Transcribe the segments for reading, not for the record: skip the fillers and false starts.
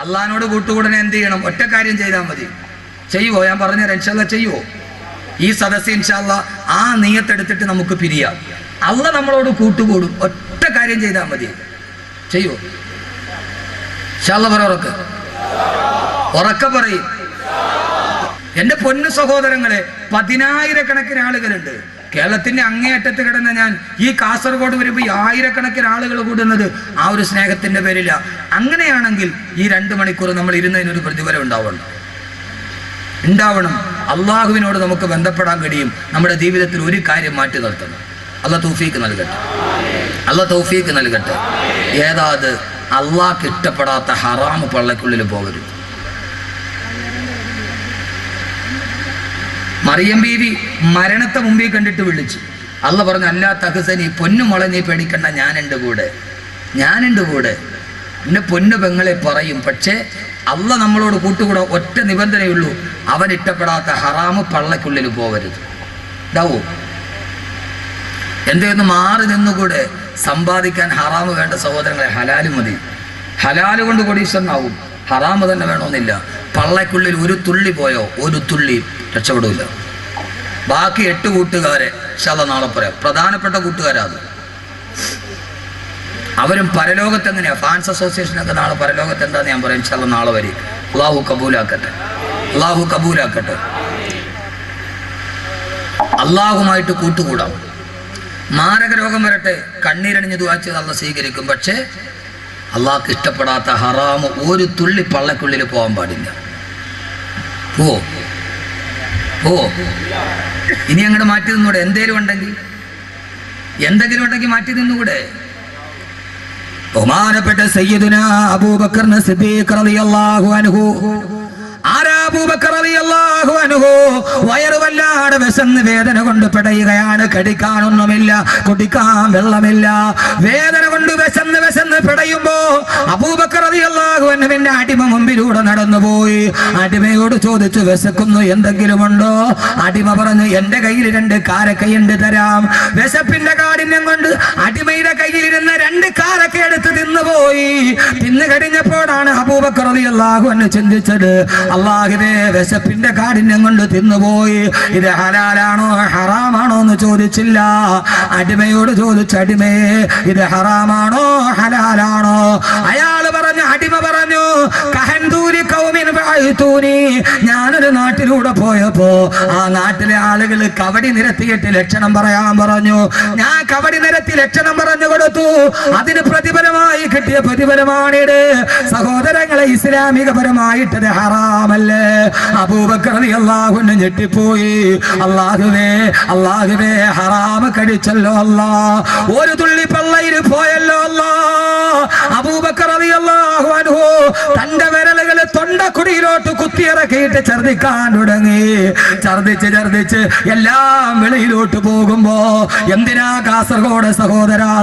അള്ളാഹിനോട് കൂട്ടുകൂടനെ എന്ത് ചെയ്യണം? ഒറ്റ കാര്യം ചെയ്താൽ മതി. ചെയ്യുവോ? ഞാൻ പറഞ്ഞുതരാം. ഇൻഷാല്ലാ ചെയ്യുവോ? ഈ സദസ്സ് ഇൻഷാല്ലാ ആ നിയ്യത്തെടുത്തിട്ട് നമുക്ക് പിരിയാം. അള്ളാഹ് നമ്മളോട് കൂട്ടുകൂടും. ഒറ്റ കാര്യം ചെയ്താൽ മതി. ചെയ്യുവോ? ഇൻഷാല്ലാ പറ. ഉറക്കെ പറയും. എൻ്റെ പൊന്നു സഹോദരങ്ങളെ, 10,000-കണക്കിന് ആളുകളുണ്ട്. കേരളത്തിന്റെ അങ്ങേയറ്റത്ത് കിടന്ന ഞാൻ ഈ കാസർഗോഡ് വരുമ്പോൾ 1000-കണക്കിന് ആളുകൾ കൂടുന്നത് ആ ഒരു സ്നേഹത്തിന്റെ പേരില്ല. അങ്ങനെയാണെങ്കിൽ ഈ 2 മണിക്കൂർ നമ്മൾ ഇരുന്നതിനൊരു പ്രതിഫലം ഉണ്ടാവണം. അള്ളാഹുവിനോട് നമുക്ക് ബന്ധപ്പെടാൻ കഴിയും. നമ്മുടെ ജീവിതത്തിൽ ഒരു കാര്യം മാറ്റി നിർത്തണം. അള്ളാഹ് തൗഫീക്ക് നൽകട്ടെ. ഏതാത്? അള്ളാഹ്ക്ക് ഇഷ്ടപ്പെടാത്ത ഹറാമ് പള്ളക്കുള്ളിൽ പോകരുത്. മറിയം ബീവി മരണത്തെ മുമ്പിൽ കണ്ടിട്ട് വിളിച്ചു. അള്ളാഹ് പറഞ്ഞു, അല്ലാ തഹ്സനി, പൊന്നു മോളെ നീ പേടിക്കണ്ട, ഞാനുണ്ട് കൂടെ. എന്നെ പൊന്നു പെങ്ങളെ പറയും. പക്ഷേ അള്ളാഹ് നമ്മളോട് കൂട്ടുകൂടാ. ഒറ്റ നിബന്ധനയുള്ളൂ, അവൻ ഇഷ്ടപ്പെടാത്ത ഹറാമ് പള്ളക്കുള്ളിൽ പോകരുത്. ഇതാവോ? എന്തെന്ന് മാറി നിന്നുകൂടെ? സമ്പാദിക്കാൻ ഹറാമ് വേണ്ട സഹോദരങ്ങളെ, ഹലാല് മതി. ഹലാല് കൊണ്ട് കോടീശ്വരനാവും. ഹറാമ് തന്നെ വേണമെന്നില്ല. പള്ളക്കുള്ളിൽ ഒരു തുള്ളി പോയോ, ഒരു തുള്ളി രക്ഷപ്പെടില്ല. ബാക്കി 8 കൂട്ടുകാരെ ഇൻഷാല്ലാ നാളെ പറയാം. പ്രധാനപ്പെട്ട കൂട്ടുകാരാ അത്. അവരും പരലോകത്ത് എങ്ങനെയാ? ഫാൻസ് അസോസിയേഷനൊക്കെ നാളെ പരലോകത്ത് എന്താന്ന് ഞാൻ പറയാം. ഇൻഷാല്ലാ നാളെ വരും. അള്ളാഹു കബൂലാക്കട്ടെ. അള്ളാഹുമായിട്ട് കൂട്ടുകൂടാം. മാരക രോഗം വരട്ടെ, കണ്ണീരണിഞ്ഞ് ദുആ ചെയ്ത് അള്ളാഹ് സ്വീകരിക്കും. പക്ഷേ അള്ളാഹ്ക്ക് ഇഷ്ടപ്പെടാത്ത ഹറാമ് ഒരു തുള്ളി പള്ളക്കുള്ളിൽ പോകാൻ പാടില്ല. ഇനി അങ്ങോട്ട് മാറ്റി നിന്നൂടെ? എന്തെങ്കിലും ഉണ്ടെങ്കിൽ മാറ്റി നിന്നുകൂടെ? ബഹുമാനപ്പെട്ട സയ്യിദുനാ അബൂബക്കർ സിദ്ദീഖ് റളിയല്ലാഹു അൻഹു. ആരാ അബൂബക്കർ റളിയല്ലാഹു അൻഹു? വയറ് വല്ലാതെ വിശന്ന് വേദന കൊണ്ട് പിടയുകയാണ്. കടിക്കാനൊന്നുമില്ല, കുടിക്കാൻ വെള്ളമില്ല. വേദന കൊണ്ട് വിശന്ന് പിടയുമ്പോ അബൂബക്കർ റളിയല്ലാഹു അൻഹുവിന്റെ അടിമ മുമ്പിലൂടെ നടന്നുപോയി. അടിമയോട് ചോദിച്ചു, വിശക്കുന്നു, എന്തെങ്കിലും ഉണ്ടോ? അടിമ പറഞ്ഞു, എന്റെ കയ്യിൽ 2 കാരക്കയുണ്ട്, തരാം. വിശപ്പിന്റെ കാഠിന്യം കൊണ്ട് അടിമയുടെ കയ്യിലിരുന്ന 2 കാരക്ക എടുത്ത് തിന്നുപോയി. തിന്നു കഴിഞ്ഞപ്പോഴാണ് അബൂബക്കർ റളിയല്ലാഹു അൻഹു ചിന്തിച്ചത്, അല്ലാഹുവേ, വിശപ്പിന്റെ കാഠിന്യം കൊണ്ട് തിന്നുപോയി. ഇത് ഹലാലാണോ ഹറാമാണോ എന്ന് ചോദിച്ചില്ല. അടിമയോട് ചോദിച്ചു, അടിമയെ, ഇത് ഹറാമാണോ ഹലാലാണോ? അടിമ പറഞ്ഞു, ഞാനൊരു നാട്ടിലൂടെ പോയപ്പോ ആ നാട്ടിലെ ആളുകൾ കവടി നിരത്തിയിട്ട് ലക്ഷണം പറയാൻ പറഞ്ഞു. ഞാൻ കവടി നിരത്തി ലക്ഷണം പറഞ്ഞു കൊടുത്തു. അതിന് പ്രതിഫലമായി കിട്ടിയ പ്രതിഫലമാണിത്. സഹോദരങ്ങളെ, ഇസ്ലാമികപരമായിട്ടത് ഹറാമല്ലേ? അബൂബക്കർ റളിയല്ലാഹു അൻഹു ഞെട്ടിപ്പോയി. അല്ലാഹുവേ, ഹറാമ് കഴിച്ചല്ലോ അല്ലാ. ഒരു തുള്ളി പള്ളയിൽ പോയല്ലോ അല്ലാ. അബൂബക്കർ റളിയല്ലാഹു അൻഹു തന്റെ വിരലുകൾ തൊണ്ടക്കുടിയിലോട്ട് കുത്തിയിറക്കിയിട്ട് ഛർദിക്കാൻ തുടങ്ങി. ഛർദിച്ച് എല്ലാം വെളിയിലോട്ട് പോകുമ്പോ, എന്തിനാ കാസർഗോഡ്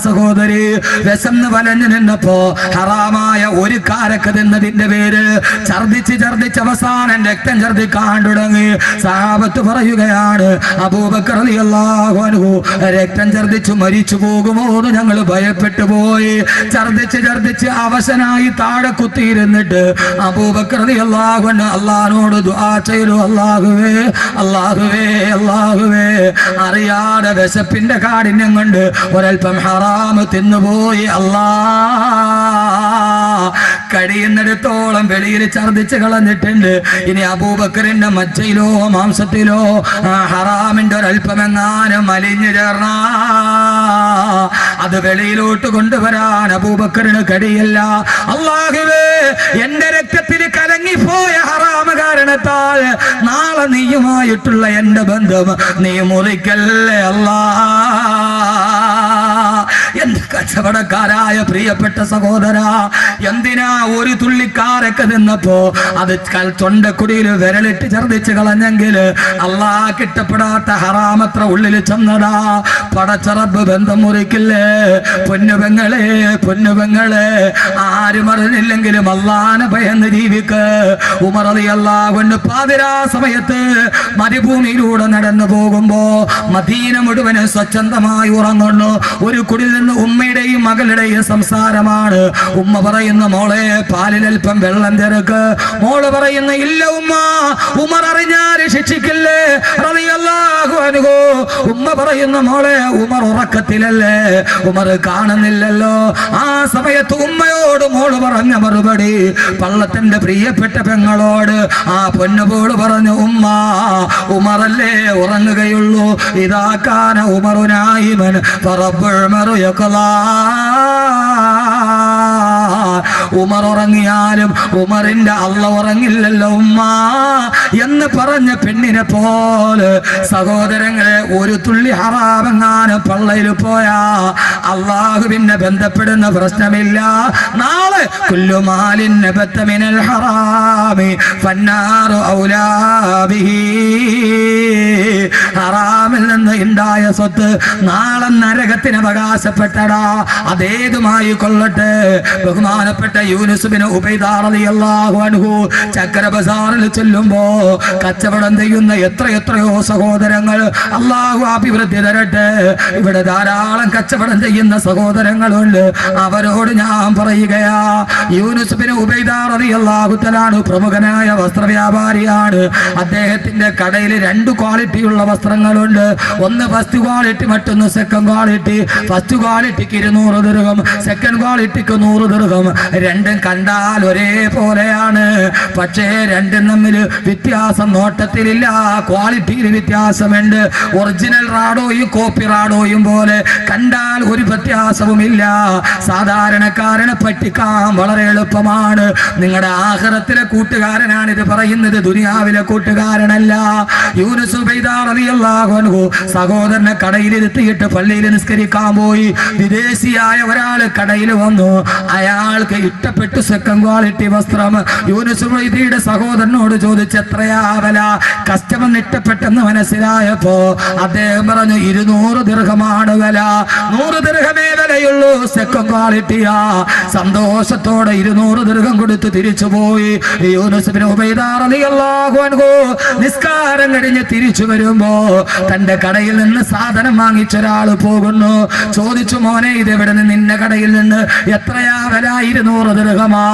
സഹോദരി വിശന്ന് വലഞ്ഞു നിന്നപ്പോ ഹറാമായ ഒരു കാരക്ക തിന്നതിന്റെ പേര് ഛർദിച്ച് അവസാനം രക്തം ഛർദിക്കാൻ തുടങ്ങി. സഹാബത്ത് പറയുകയാണ്, അബൂബക്കർ റളിയല്ലാഹു അൻഹു രക്തം ഛർദിച്ചു മരിച്ചു പോകുമോ എന്ന് ഞങ്ങൾ ഭയപ്പെട്ടു പോയി. ഛർദിച്ച് അവശനായി താഴെ കുത്തിയിരുന്നിട്ട് അബൂബക്കർ റളിയല്ലാഹു അൻഹു അല്ലാഹുവോട് ദുആ ചെയ്തു, അല്ലാഹുവേ, അറിയാതെ വിശപ്പിന്റെ കാഠിന്യം കൊണ്ട് ഒരൽപ്പം ഹറാമ് തിന്നുപോയി. കഴിയുന്നിടത്തോളം വെളിയിൽ ഛർദിച്ച് കളഞ്ഞിട്ടുണ്ട്. ഇനി അബൂബക്കറിന്റെ മജ്ജയിലോ മാംസത്തിലോ ഹറാമിന്റെ ഒരൽപ്പമെങ്ങാനും മലിഞ്ഞു ചേർന്ന അത് വെളിയിലോട്ട് കൊണ്ടുവരാൻ അബൂബക്കറിന് കഴിയില്ല. അല്ലാഹുവേ, എന്റെ രക്തത്തിൽ കലങ്ങിപ്പോയ ഹറാമ് കാരണത്താൽ നാളെ നീയുമായിട്ടുള്ള എന്റെ ബന്ധം നീ മുറിക്കല്ലേ അല്ലാ. എന്ത് കച്ചവടക്കാരായ പ്രിയപ്പെട്ട സഹോദര, എന്തിനാ ഒരു തുള്ളിക്കാരൊക്കെ നിന്നപ്പോ അത് തൊണ്ടക്കുടിയിൽ വിരലിട്ട് ഛർദിച്ച് കളഞ്ഞെങ്കിൽ അല്ലാഹ് ഇഷ്ടപ്പെടാത്ത ഹറാമത്ര ഉള്ളിൽ ചെന്നടാ. പടച്ചറബ് ബന്ധം മുറിക്കില്ലേ? പൊന്നുപെങ്ങളെ, ആരും അറിഞ്ഞില്ലെങ്കിലും അല്ലാഹനെ ഭയന്ന് ജീവിക്ക്. ഉമർ റളിയല്ലാഹു അൻഹു പാതിരാ സമയത്ത് മരുഭൂമിയിലൂടെ നടന്നു പോകുമ്പോ മദീന മുഴുവൻ സ്വച്ഛന്തമായി ഉറങ്ങുന്നു. ഒരു കുടിൽ നിന്ന് ഉമ്മയുടെയും മകളുടെയും സംസാരമാണ്. ഉമ്മ പറയുന്ന മോളെ പാലിലൽപ്പം വെള്ളം ചേർക്ക്. മോള് പറയുന്ന ഇല്ല ഉമ്മ, ഉമർ അറിഞ്ഞാൽ ശിക്ഷിക്കില്ലേ റളിയല്ലാഹു അൻഹു. ഉമ്മ പറയുന്ന മോളെ ഉമർ ഉറക്കത്തിലല്ലേ, ഉമർ കാണുന്നില്ലല്ലോ. ആ സമയത്ത് ഉമ്മയോട് മോള് പറഞ്ഞ മറുപടി പള്ളത്തിന്റെ പ്രിയപ്പെട്ട പെങ്ങളോട് ആ പൊന്നുപോള് പറഞ്ഞു, ഉമ്മ ഉമറല്ലേ ഉറങ്ങുകയുള്ളൂ. ഇതാക്കാന ഉമറുനായിമൻ ഫറബ്ബുൽ മറുയഖലാ. ഉമർ ഉറങ്ങിയാലും ഉമറിന്റെ അള്ള ഉറങ്ങില്ലല്ലോ ഉമ്മ എന്ന് പറഞ്ഞ പെണ്ണിനെ പോലെ സഹോദരങ്ങളെ, ഒരു തുള്ളി ഹറാമെങ്ങാനും പള്ളയിൽ പോയാ അള്ളാഹുവിനെ ബന്ധപ്പെടുന്ന പ്രശ്നമില്ല. നാളെ കുല്ലുമാലിൻ നബത്ത മിനൽ ഹറാമി ഫന്നാറു ഔലാ ബിഹി. ഹറാമിൽ നിന്ന് ഉണ്ടായ സ്വത്ത് നാളെ നരകത്തിന് അവകാശപ്പെട്ടടാ. അതേതുമായി കൊള്ളട്ടെ. ബഹുമാനപ്പെട്ട യൂനുസ് ബിൻ ഉബൈദ റളിയല്ലാഹു അൻഹു ചക്കര ബസാറിൽ ചെല്ലുമ്പോ കച്ചവടം ചെയ്യുന്ന എത്രയോ സഹോദരങ്ങൾ, അള്ളാഹു അഭിവൃദ്ധി തരട്ടെ. ഇവിടെ ധാരാളം കച്ചവടം ചെയ്യുന്ന സഹോദരങ്ങളുണ്ട്. അവരോട് ഞാൻ പറയുകയാ, യൂനുസ് ബിൻ ഉബൈദ റളിയല്ലാഹു തആല പ്രമുഖനായ വസ്ത്രവ്യാപാരിയാണ്. അദ്ദേഹത്തിന്റെ കടയിൽ 2 ക്വാളിറ്റിയുള്ള വസ്ത്രങ്ങളുണ്ട്. ഒന്ന് ഫസ്റ്റ് ക്വാളിറ്റി, മറ്റൊന്ന് സെക്കൻഡ് ക്വാളിറ്റി. ഫസ്റ്റ് ക്വാളിറ്റിക്ക് 200 ദിർഹം, സെക്കൻഡ് ക്വാളിറ്റിക്ക് 100 ദിർഹം. രണ്ടും കണ്ടാൽ ഒരേ പോലെയാണ്. പക്ഷേ രണ്ടും തമ്മിൽ വ്യത്യാസം നോട്ടത്തിലില്ല, ക്വാളിറ്റിയിൽ വ്യത്യാസമുണ്ട്. ഒറിജിനൽ റാഡോയും കോപ്പി റാഡോയും പോലെ കണ്ടാൽ ഒരു വ്യത്യാസവുമില്ല. സാധാരണക്കാരനെ പറ്റിക്കാൻ വളരെ എളുപ്പമാണ്. നിങ്ങളുടെ ആഖിറത്തിലെ കൂട്ടുകാരനാണ് ഇത് പറയുന്നത്, ദുനിയാവിലെ കൂട്ടുകാരനല്ല. യൂനുസ് ഉബൈദ റളിയല്ലാഹു അൻഹു സഹോദരനെ കടയിലിരുത്തിയിട്ട് പള്ളിയിൽ നിസ്കരിക്കാൻ പോയി. വിദേശിയായ ഒരാൾ കടയിൽ വന്നു. അയാൾക്ക് ഇഷ്ടപ്പെട്ടു സെക്കൻഡ് ക്വാളിറ്റി വസ്ത്രം. യൂനുസ് ഉബൈദയുടെ സഹോദരനോട് ചോദിച്ചു, എത്രയാ വില? കസ്റ്റമറിന് ഇഷ്ടപ്പെട്ടെന്ന് മനസ്സിലായപ്പോ അദ്ദേഹം പറഞ്ഞു, 200 ദിർഹമാണ് വില. 100 ദിർഹമേ വിലയുള്ളൂ, സെക്കൻഡ് ക്വാളിറ്റിയാ. സന്തോഷത്തോടെ 200 ദിർഹം കൊടുത്ത് തിരിച്ചുപോയി. യൂനുസ് ബിൻ ഉബൈദ റളിയല്ലാഹു അൻഹു നിസ്കാരം കഴിഞ്ഞ് തിരിച്ചു വരുമ്പോ തന്റെ കടയിൽ നിന്ന് സാധനം വാങ്ങിച്ചൊരാൾ പോകുന്നു. ചോദിച്ചു, മോനെ ഇതെവിടെ നിന്ന്? നിന്റെ കടയിൽ നിന്ന്. എത്രയാ വില? 200 ദിർഹമാ.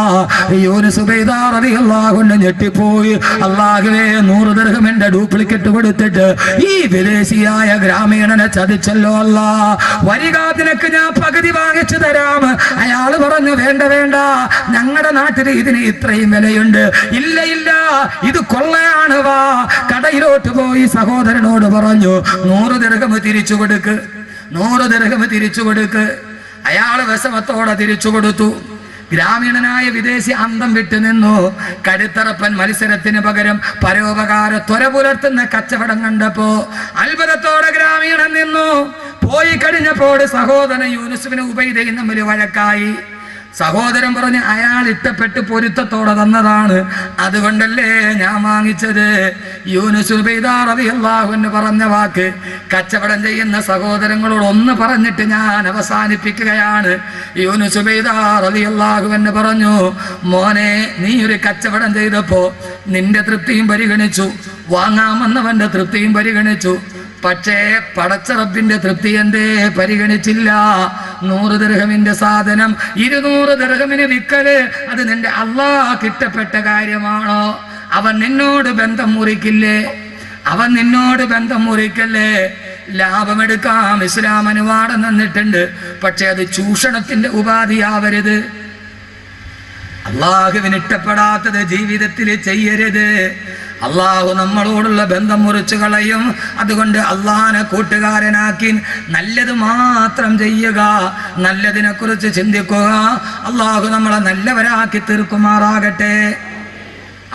യൂനുസ് ഉബൈദ റളിയല്ലാഹു അൻഹു ഞെട്ടിപ്പോയി. അല്ലാഹുവേ, 100 ദിർഹം എന്റെ ഡ്യൂപ്ലിക്കേറ്റ് കൊടുത്തിട്ട് ഈ വിദേശിയായ ഗ്രാമീണനെ ചതിച്ചല്ലോ അല്ലാ. വരിക, നിനക്ക് ഞാൻ പകുതി വാങ്ങിച്ചു തരാം. അയാൾ പറഞ്ഞു, വേണ്ട വേണ്ട, ഞങ്ങളുടെ നാട്ടിൽ ഇതിന് ഇത്രയും വിലയുണ്ട്. ഇല്ല ഇല്ല, ഇത് കൊള്ളയാണ്, വാ. കടയിലോട്ട് പോയി സഹോദരനോട് പറഞ്ഞു, 100 ദിർഹം തിരിച്ചു കൊടുക്ക്, 100 ദിർഹം തിരിച്ചു കൊടുക്ക്. അയാൾ വിഷമത്തോടെ തിരിച്ചു കൊടുത്തു. ഗ്രാമീണനായ വിദേശി അന്തം വിട്ടു നിന്നു. കടുത്തറപ്പൻ മത്സരത്തിന് പകരം പരോപകാര ത്വര പുലർത്തുന്ന കച്ചവടം കണ്ടപ്പോ അത്ഭുതത്തോടെ ഗ്രാമീണൻ നിന്നു. പോയി കഴിഞ്ഞപ്പോൾ സഹോദരൻ യൂനുസ് ബിൻ ഉബൈദയും തമ്മിൽ വഴക്കായി. സഹോദരൻ പറഞ്ഞ്, അയാൾ ഇഷ്ടപ്പെട്ട് പൊരുത്തത്തോടെ തന്നതാണ്, അതുകൊണ്ടല്ലേ ഞാൻ വാങ്ങിച്ചത്. യൂനുസ് ഉബൈദ റളിയല്ലാഹു അൻഹു പറഞ്ഞ വാക്ക് കച്ചവടം ചെയ്യുന്ന സഹോദരങ്ങളോട് ഒന്ന് പറഞ്ഞിട്ട് ഞാൻ അവസാനിപ്പിക്കുകയാണ്. യൂനുസ് ഉബൈദ റളിയല്ലാഹു അൻഹു പറഞ്ഞു, മോനെ, നീ ഒരു കച്ചവടം ചെയ്തപ്പോ നിന്റെ തൃപ്തിയും പരിഗണിച്ചു, വാങ്ങാമെന്നവന്റെ തൃപ്തിയും പരിഗണിച്ചു. പക്ഷേ പടച്ച റബ്ബിന്റെ തൃപ്തി എന്തേ പരിഗണിച്ചില്ല? 100 ദിർഹമിന്റെ സാധനം 200 ദിർഹമിന് വിൽക്കല്, അത് നിന്റെ അല്ലാഹ് ഇഷ്ടപ്പെട്ട കാര്യമാണോ? അവൻ നിന്നോട് ബന്ധം മുറിക്കില്ലേ? അവൻ നിന്നോട് ബന്ധം മുറിക്കല്ലേ? ലാഭമെടുക്കാം ഇസ്ലാം അനുവാദം തന്നിട്ടുണ്ട്. പക്ഷെ അത് ചൂഷണത്തിന്റെ ഉപാധിയാവരുത്. അള്ളാഹുവിന് ഇഷ്ടപ്പെടാത്തത് ജീവിതത്തിൽ ചെയ്യരുത്. അള്ളാഹു നമ്മളോടുള്ള ബന്ധം മുറിച്ചു കളയും. അതുകൊണ്ട് അള്ളാഹിനെ കൂട്ടുകാരനാക്കി നല്ലത് മാത്രം ചെയ്യുക, നല്ലതിനെ കുറിച്ച് ചിന്തിക്കുക. അള്ളാഹു നമ്മളെ നല്ലവരാക്കി തീർക്കുമാറാകട്ടെ.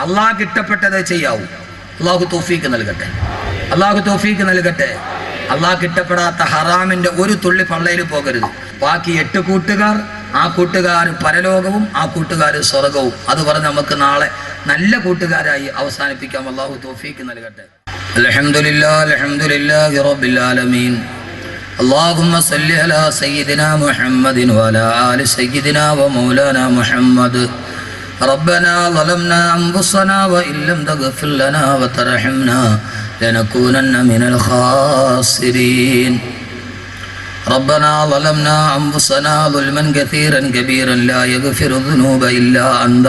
അള്ളാഹ്ക്ക് ഇഷ്ടപ്പെട്ടത് ചെയ്യാവൂ. അള്ളാഹു തൗഫീക്ക് നൽകട്ടെ, അള്ളാഹു തൗഫീക്ക് നൽകട്ടെ. അള്ളാഹ്ക്ക് ഇഷ്ടപ്പെടാത്ത ഹറാമിന്റെ ഒരു തുള്ളി പള്ളയിൽ പോകരുത്. ബാക്കി 8 കൂട്ടുകാർ, ആ കൂട്ടുകാർ പരലോകവും ആ കൂട്ടുകാർ സ്വർഗവും. അത് പറഞ്ഞ് നമുക്ക് നാളെ നല്ല കൂട്ടുകാരായി അവസാനിപ്പിക്കാം. അല്ലാഹു തൗഫീക്ക് നൽകട്ടെ. അൽഹംദുലില്ലാഹി അൽഹംദുലില്ലാഹി റബ്ബിൽ ആലമീൻ. اللهم صل على سيدنا محمد وعلى آل سيدنا ومولانا محمد. ربنا ظلمنا أنفسنا وإن لم تغفر لنا وترحمنا لنكونن من الخاسرين. ربنا ظلمنا أنفسنا ظلما كثيرا كبيرا لا يغفر الذنوب إلا أنت